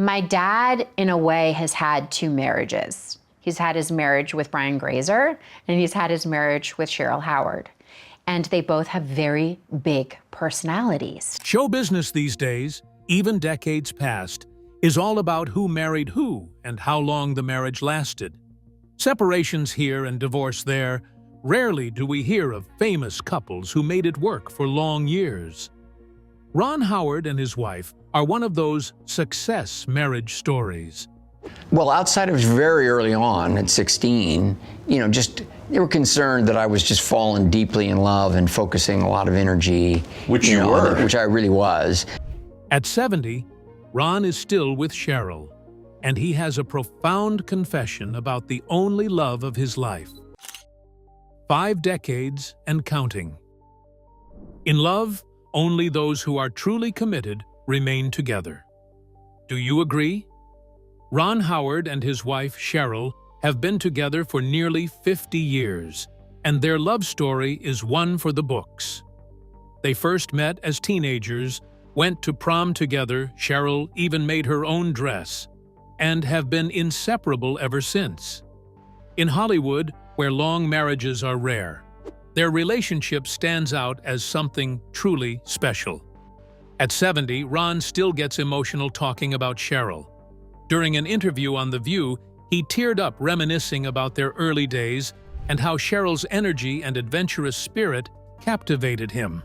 My dad, in a way, has had two marriages. He's had his marriage with Brian Grazer, and he's had his marriage with Cheryl Howard. And they both have very big personalities. Show business these days, even decades past, is all about who married who and how long the marriage lasted. Separations here and divorce there. Rarely do we hear of famous couples who made it work for long years. Ron Howard and his wife are one of those success marriage stories. Well, outside of very early on, at 16, they were concerned that I was just falling deeply in love and focusing a lot of energy. Which you were. Which I really was. At 70, Ron is still with Cheryl, and he has a profound confession about the only love of his life. 5 decades and counting. In love, only those who are truly committed remain together. Do you agree? Ron Howard and his wife Cheryl have been together for nearly 50 years, and their love story is one for the books. They first met as teenagers, went to prom together, Cheryl even made her own dress, and have been inseparable ever since. In Hollywood, where long marriages are rare, their relationship stands out as something truly special. At 70, Ron still gets emotional talking about Cheryl. During an interview on The View, he teared up reminiscing about their early days and how Cheryl's energy and adventurous spirit captivated him.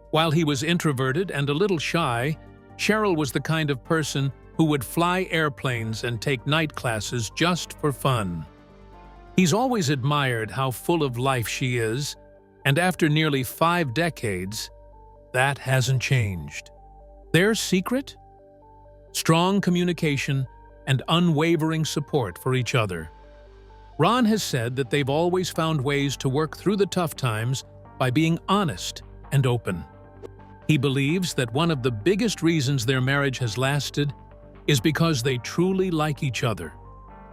While he was introverted and a little shy, Cheryl was the kind of person who would fly airplanes and take night classes just for fun. He's always admired how full of life she is, and after nearly 5 decades, that hasn't changed. Their secret? Strong communication and unwavering support for each other. Ron has said that they've always found ways to work through the tough times by being honest and open. He believes that one of the biggest reasons their marriage has lasted is because they truly like each other.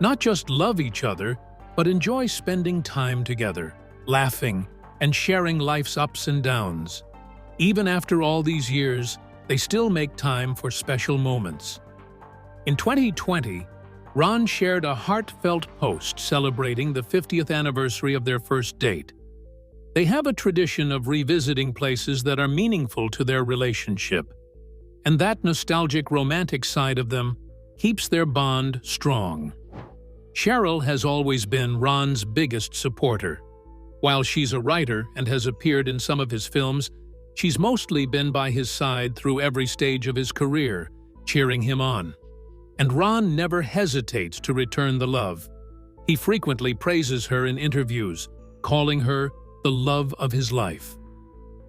Not just love each other, but enjoy spending time together, laughing, and sharing life's ups and downs. Even after all these years, they still make time for special moments. In 2020, Ron shared a heartfelt post celebrating the 50th anniversary of their first date. They have a tradition of revisiting places that are meaningful to their relationship, and that nostalgic romantic side of them keeps their bond strong. Cheryl has always been Ron's biggest supporter. While she's a writer and has appeared in some of his films, she's mostly been by his side through every stage of his career, cheering him on. And Ron never hesitates to return the love. He frequently praises her in interviews, calling her the love of his life.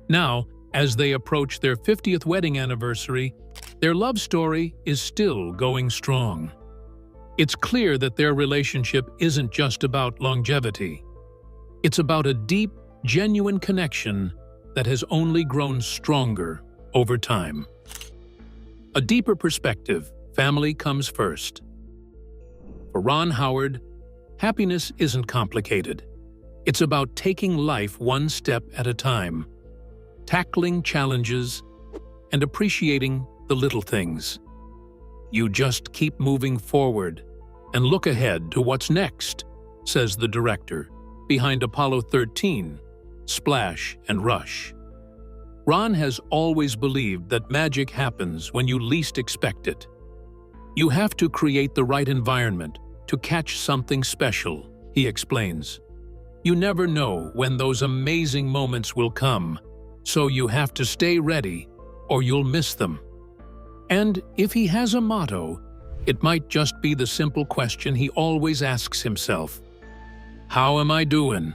Now, as they approach their 50th wedding anniversary, their love story is still going strong. It's clear that their relationship isn't just about longevity. It's about a deep, genuine connection that has only grown stronger over time. A deeper perspective, family comes first. For Ron Howard, happiness isn't complicated. It's about taking life one step at a time, tackling challenges, and appreciating the little things. You just keep moving forward and look ahead to what's next, says the director behind Apollo 13, Splash and Rush. Ron has always believed that magic happens when you least expect it. You have to create the right environment to catch something special, he explains. You never know when those amazing moments will come, so you have to stay ready or you'll miss them. And if he has a motto, it might just be the simple question he always asks himself: how am I doing?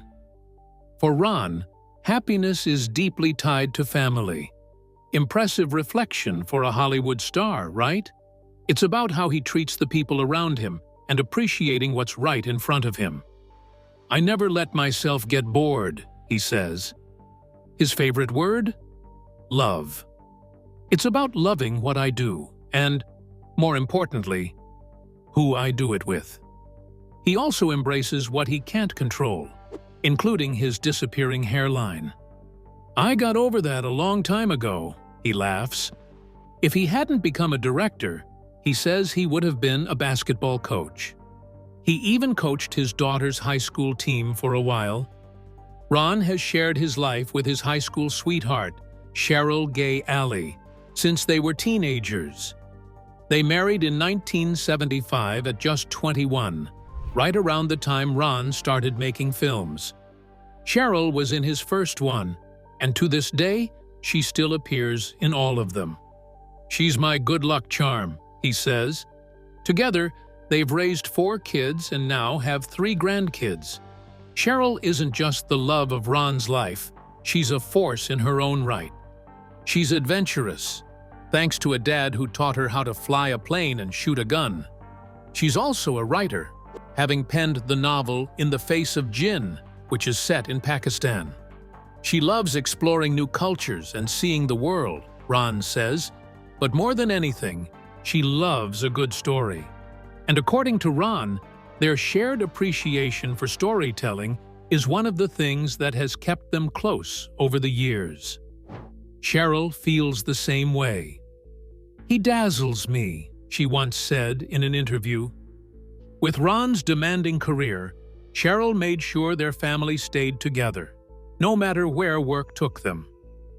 For Ron, happiness is deeply tied to family. Impressive reflection for a Hollywood star, right? It's about how he treats the people around him and appreciating what's right in front of him. I never let myself get bored, he says. His favorite word? Love. It's about loving what I do and, more importantly, who I do it with. He also embraces what he can't control, including his disappearing hairline. I got over that a long time ago, he laughs. If he hadn't become a director, he says he would have been a basketball coach. He even coached his daughter's high school team for a while. Ron has shared his life with his high school sweetheart, Cheryl Gay Alley, since they were teenagers. They married in 1975 at just 21, right around the time Ron started making films. Cheryl was in his first one, and to this day, she still appears in all of them. "She's my good luck charm," he says. Together, they've raised 4 kids and now have 3 grandkids. Cheryl isn't just the love of Ron's life, she's a force in her own right. She's adventurous, thanks to a dad who taught her how to fly a plane and shoot a gun. She's also a writer, having penned the novel In the Face of Jinn, which is set in Pakistan. She loves exploring new cultures and seeing the world, Ron says, but more than anything, she loves a good story. And according to Ron, their shared appreciation for storytelling is one of the things that has kept them close over the years. Cheryl feels the same way. "He dazzles me," she once said in an interview. With Ron's demanding career, Cheryl made sure their family stayed together, no matter where work took them.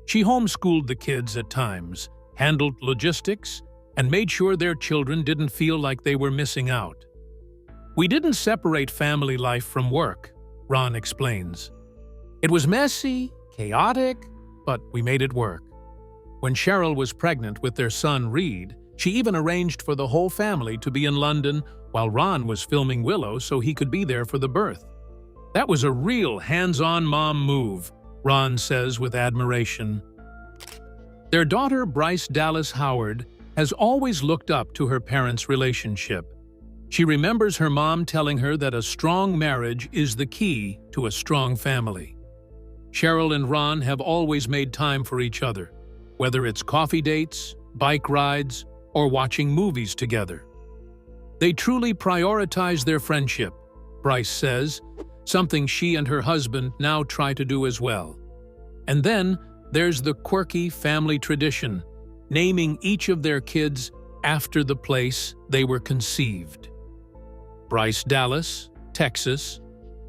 She homeschooled the kids at times, handled logistics, and made sure their children didn't feel like they were missing out. "We didn't separate family life from work," Ron explains. "It was messy, chaotic, but we made it work." When Cheryl was pregnant with their son Reed, she even arranged for the whole family to be in London while Ron was filming Willow so he could be there for the birth. "That was a real hands-on mom move," Ron says with admiration. Their daughter Bryce Dallas Howard has always looked up to her parents' relationship. She remembers her mom telling her that a strong marriage is the key to a strong family. Cheryl and Ron have always made time for each other, whether it's coffee dates, bike rides, or watching movies together. They truly prioritize their friendship, Bryce says, something she and her husband now try to do as well. And then there's the quirky family tradition, naming each of their kids after the place they were conceived. Bryce Dallas, Texas,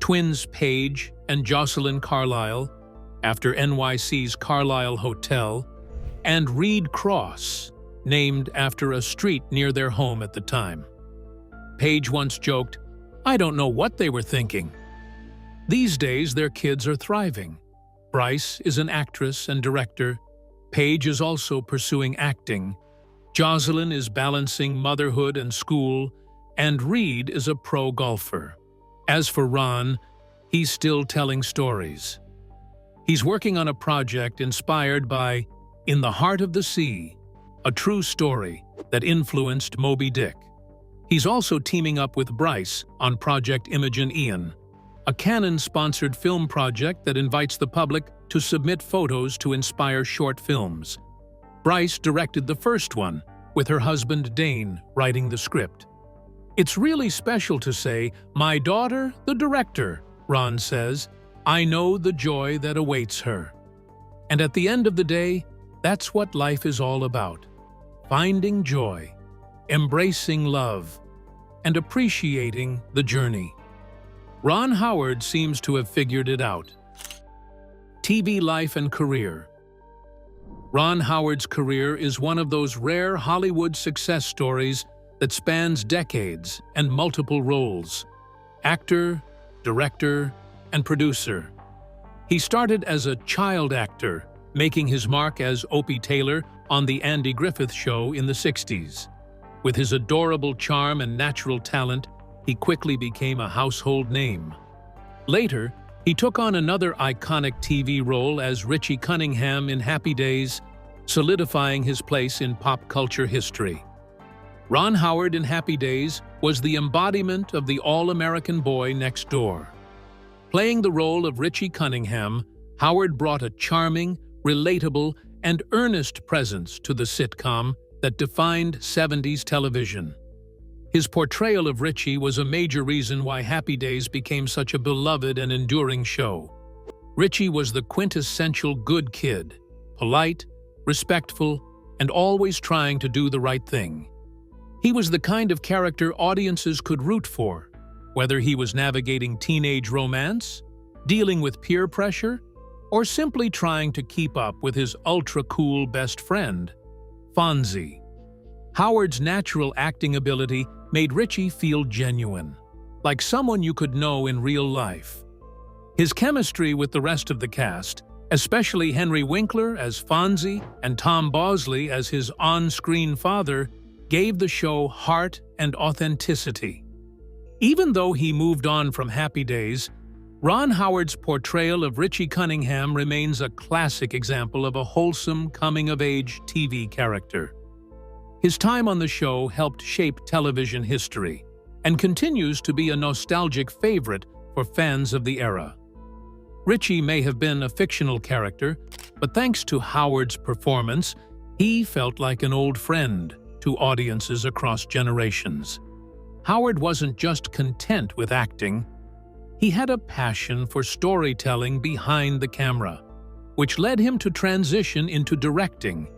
twins Paige and Jocelyn Carlisle, after NYC's Carlisle Hotel, and Reed Cross, named after a street near their home at the time. Paige once joked, "I don't know what they were thinking." These days, their kids are thriving. Bryce is an actress and director. Paige is also pursuing acting. Jocelyn is balancing motherhood and school, and Reed is a pro golfer. As for Ron, he's still telling stories. He's working on a project inspired by In the Heart of the Sea, a true story that influenced Moby Dick. He's also teaming up with Bryce on Project Imogen Ian, a Canon-sponsored film project that invites the public to submit photos to inspire short films. Bryce directed the first one, with her husband Dane writing the script. "It's really special to say, 'My daughter, the director,'" Ron says. "I know the joy that awaits her." And at the end of the day, that's what life is all about. Finding joy, embracing love, and appreciating the journey. Ron Howard seems to have figured it out. TV life and career. Ron Howard's career is one of those rare Hollywood success stories that spans decades and multiple roles: actor, director, and producer. He started as a child actor, making his mark as Opie Taylor on The Andy Griffith Show in the 60s. With his adorable charm and natural talent, he quickly became a household name. Later, he took on another iconic TV role as Richie Cunningham in Happy Days, solidifying his place in pop culture history. Ron Howard in Happy Days was the embodiment of the all-American boy next door. Playing the role of Richie Cunningham, Howard brought a charming, relatable, and earnest presence to the sitcom that defined 70s television. His portrayal of Richie was a major reason why Happy Days became such a beloved and enduring show. Richie was the quintessential good kid, polite, respectful, and always trying to do the right thing. He was the kind of character audiences could root for, whether he was navigating teenage romance, dealing with peer pressure, or simply trying to keep up with his ultra-cool best friend, Fonzie. Howard's natural acting ability made Richie feel genuine, like someone you could know in real life. His chemistry with the rest of the cast, especially Henry Winkler as Fonzie and Tom Bosley as his on-screen father, gave the show heart and authenticity. Even though he moved on from Happy Days, Ron Howard's portrayal of Richie Cunningham remains a classic example of a wholesome, coming-of-age TV character. His time on the show helped shape television history and continues to be a nostalgic favorite for fans of the era. Richie may have been a fictional character, but thanks to Howard's performance, he felt like an old friend to audiences across generations. Howard wasn't just content with acting, he had a passion for storytelling behind the camera, which led him to transition into directing,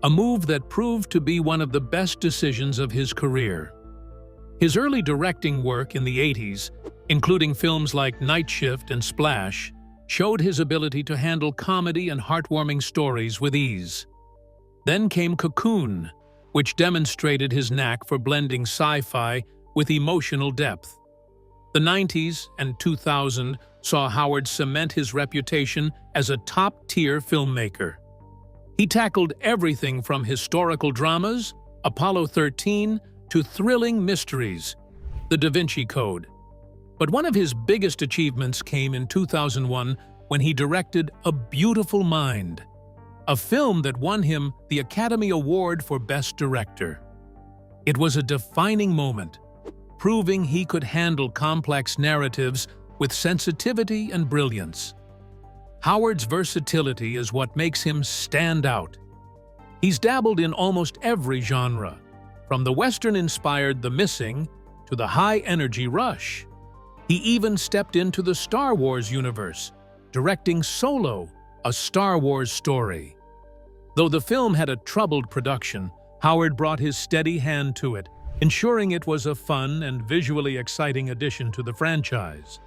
a move that proved to be one of the best decisions of his career. His early directing work in the 80s, including films like Night Shift and Splash, showed his ability to handle comedy and heartwarming stories with ease. Then came Cocoon, which demonstrated his knack for blending sci-fi with emotional depth. The 90s and 2000 saw Howard cement his reputation as a top-tier filmmaker. He tackled everything from historical dramas, Apollo 13, to thrilling mysteries, The Da Vinci Code. But one of his biggest achievements came in 2001 when he directed A Beautiful Mind, a film that won him the Academy Award for Best Director. It was a defining moment, proving he could handle complex narratives with sensitivity and brilliance. Howard's versatility is what makes him stand out. He's dabbled in almost every genre, from the Western-inspired The Missing to the high-energy Rush. He even stepped into the Star Wars universe, directing Solo, a Star Wars story. Though the film had a troubled production, Howard brought his steady hand to it, ensuring it was a fun and visually exciting addition to the franchise.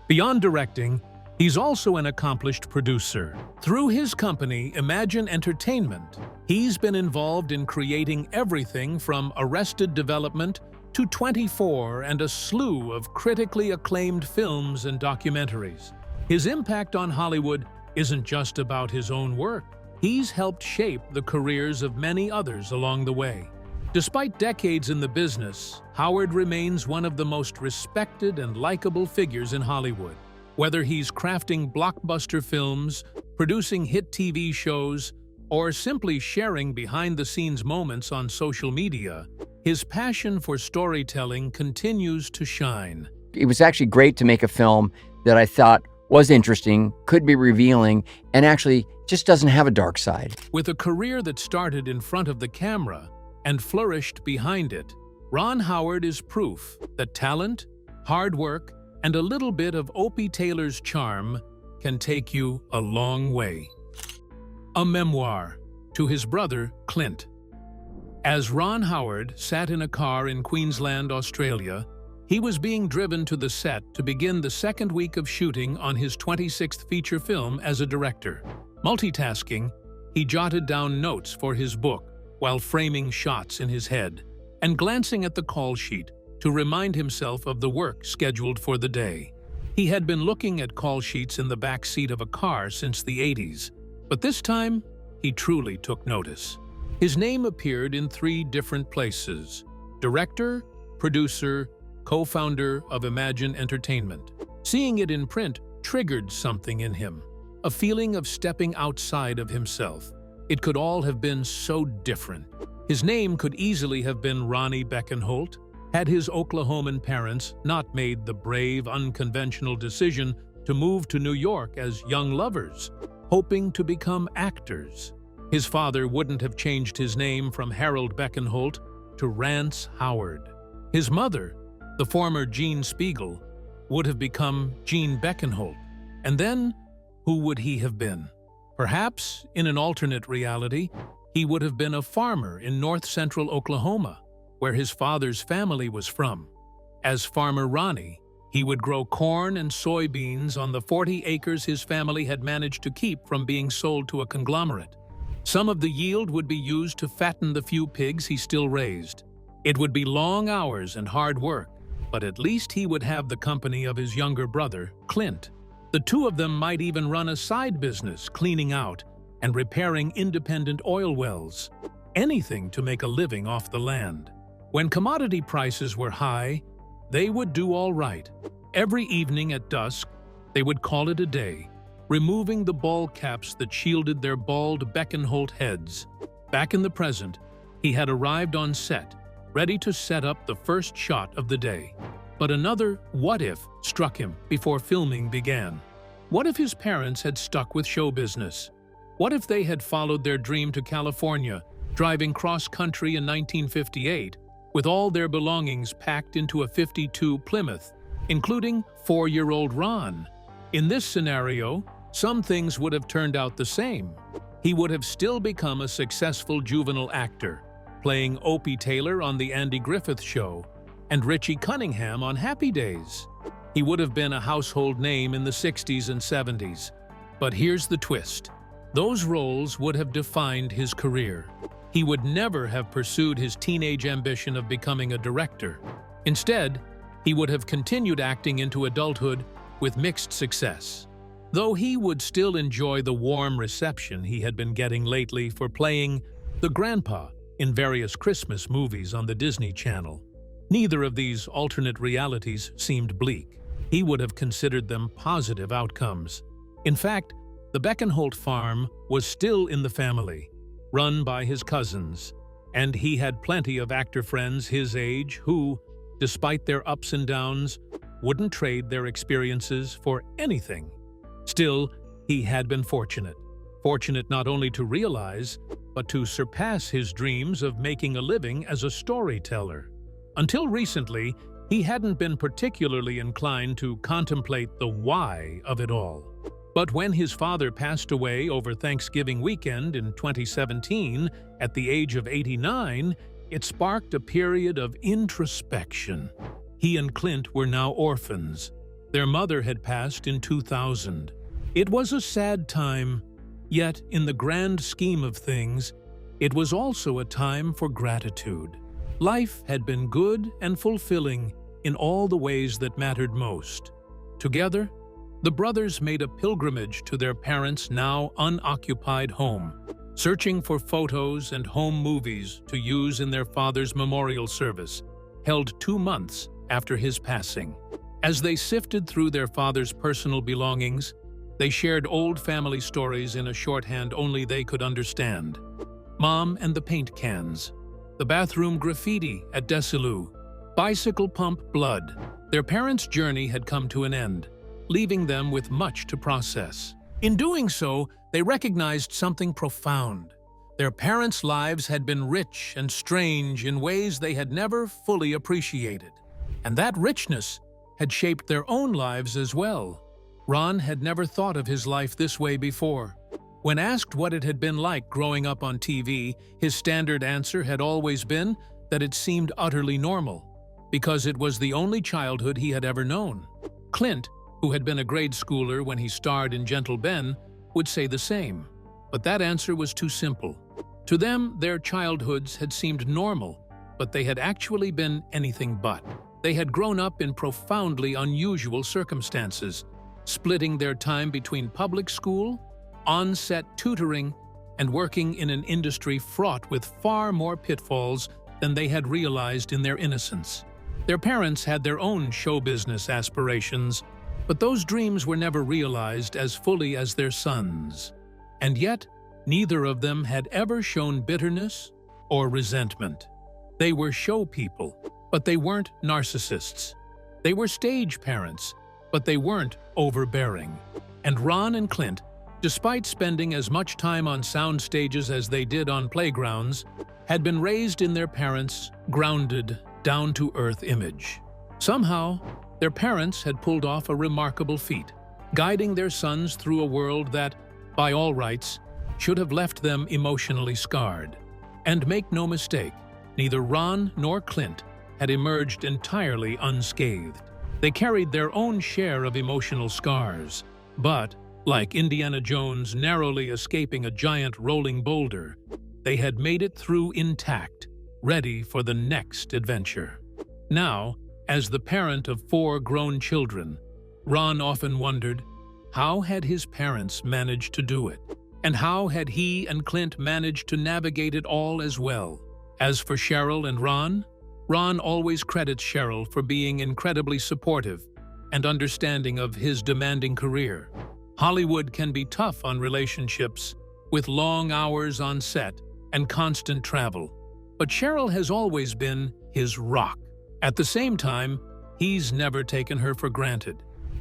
Beyond directing, he's also an accomplished producer. Through his company, Imagine Entertainment, he's been involved in creating everything from Arrested Development to 24 and a slew of critically acclaimed films and documentaries. His impact on Hollywood isn't just about his own work. He's helped shape the careers of many others along the way. Despite decades in the business, Howard remains one of the most respected and likable figures in Hollywood. Whether he's crafting blockbuster films, producing hit TV shows, or simply sharing behind-the-scenes moments on social media, his passion for storytelling continues to shine. It was actually great to make a film that I thought was interesting, could be revealing, and actually just doesn't have a dark side. With a career that started in front of the camera and flourished behind it, Ron Howard is proof that talent, hard work, and a little bit of Opie Taylor's charm can take you a long way. A memoir to his brother, Clint. As Ron Howard sat in a car in Queensland, Australia, he was being driven to the set to begin the second week of shooting on his 26th feature film as a director. Multitasking, he jotted down notes for his book while framing shots in his head and glancing at the call sheet to remind himself of the work scheduled for the day. He had been looking at call sheets in the back seat of a car since the 80s, but this time he truly took notice. His name appeared in 3 different places: director, producer, co-founder of Imagine Entertainment. Seeing it in print triggered something in him, a feeling of stepping outside of himself. It could all have been so different. His name could easily have been Ronnie Beckenholt, had his Oklahoman parents not made the brave, unconventional decision to move to New York as young lovers, hoping to become actors. His father wouldn't have changed his name from Harold Beckenholt to Rance Howard. His mother, the former Jean Spiegel, would have become Jean Beckenholt. And then, who would he have been? Perhaps, in an alternate reality, he would have been a farmer in north-central Oklahoma, where his father's family was from. As Farmer Ronnie, he would grow corn and soybeans on the 40 acres his family had managed to keep from being sold to a conglomerate. Some of the yield would be used to fatten the few pigs he still raised. It would be long hours and hard work, but at least he would have the company of his younger brother, Clint. The two of them might even run a side business, cleaning out and repairing independent oil wells. Anything to make a living off the land. When commodity prices were high, they would do all right. Every evening at dusk, they would call it a day, removing the ball caps that shielded their bald Beckenholt heads. Back in the present, he had arrived on set, ready to set up the first shot of the day. But another what-if struck him before filming began. What if his parents had stuck with show business? What if they had followed their dream to California, driving cross-country in 1958, with all their belongings packed into a '52 Plymouth, including 4-year-old Ron? In this scenario, some things would have turned out the same. He would have still become a successful juvenile actor, playing Opie Taylor on The Andy Griffith Show and Richie Cunningham on Happy Days. He would have been a household name in the 60s and 70s. But here's the twist. Those roles would have defined his career. He would never have pursued his teenage ambition of becoming a director. Instead, he would have continued acting into adulthood with mixed success. Though he would still enjoy the warm reception he had been getting lately for playing the grandpa in various Christmas movies on the Disney Channel. Neither of these alternate realities seemed bleak. He would have considered them positive outcomes. In fact, the Beckenholt farm was still in the family, run by his cousins, and he had plenty of actor friends his age who, despite their ups and downs, wouldn't trade their experiences for anything. Still, he had been fortunate. Fortunate not only to realize, but to surpass his dreams of making a living as a storyteller. Until recently, he hadn't been particularly inclined to contemplate the why of it all. But when his father passed away over Thanksgiving weekend in 2017, at the age of 89, it sparked a period of introspection. He and Clint were now orphans. Their mother had passed in 2000. It was a sad time, yet in the grand scheme of things, it was also a time for gratitude. Life had been good and fulfilling in all the ways that mattered most. Together, the brothers made a pilgrimage to their parents' now unoccupied home, searching for photos and home movies to use in their father's memorial service, held 2 months after his passing. As they sifted through their father's personal belongings, they shared old family stories in a shorthand only they could understand. Mom and the paint cans, the bathroom graffiti at Desilu, bicycle pump blood. Their parents' journey had come to an end, leaving them with much to process. In doing so, they recognized something profound. Their parents' lives had been rich and strange in ways they had never fully appreciated. And that richness had shaped their own lives as well. Ron had never thought of his life this way before. When asked what it had been like growing up on TV, his standard answer had always been that it seemed utterly normal, because it was the only childhood he had ever known. Clint, who had been a grade schooler when he starred in Gentle Ben, would say the same. But that answer was too simple. To them, their childhoods had seemed normal, but they had actually been anything but. They had grown up in profoundly unusual circumstances, splitting their time between public school, on-set tutoring, and working in an industry fraught with far more pitfalls than they had realized in their innocence. Their parents had their own show business aspirations, but those dreams were never realized as fully as their sons. And yet, neither of them had ever shown bitterness or resentment. They were show people, but they weren't narcissists. They were stage parents, but they weren't overbearing. And Ron and Clint, despite spending as much time on sound stages as they did on playgrounds, had been raised in their parents' grounded, down-to-earth image. Somehow, their parents had pulled off a remarkable feat, guiding their sons through a world that, by all rights, should have left them emotionally scarred. And make no mistake, neither Ron nor Clint had emerged entirely unscathed. They carried their own share of emotional scars, but, like Indiana Jones narrowly escaping a giant rolling boulder, they had made it through intact, ready for the next adventure. Now, as the parent of 4 grown children, Ron often wondered, how had his parents managed to do it? And how had he and Clint managed to navigate it all as well? As for Cheryl and Ron always credits Cheryl for being incredibly supportive and understanding of his demanding career. Hollywood can be tough on relationships, with long hours on set and constant travel. But Cheryl has always been his rock. At the same time, he's never taken her for granted.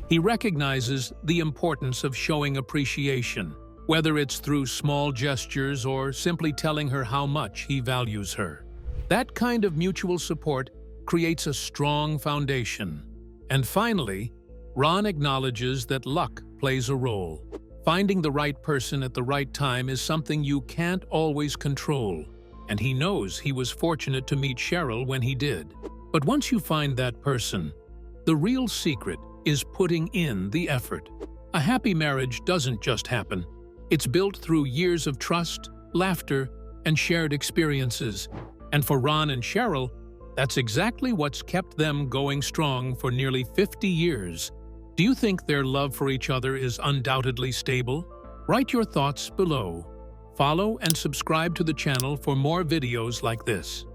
He recognizes the importance of showing appreciation, whether it's through small gestures or simply telling her how much he values her. That kind of mutual support creates a strong foundation. And finally, Ron acknowledges that luck plays a role. Finding the right person at the right time is something you can't always control, and he knows he was fortunate to meet Cheryl when he did. But once you find that person, the real secret is putting in the effort. A happy marriage doesn't just happen. It's built through years of trust, laughter, and shared experiences. And for Ron and Cheryl, that's exactly what's kept them going strong for nearly 50 years. Do you think their love for each other is undoubtedly stable? Write your thoughts below. Follow and subscribe to the channel for more videos like this.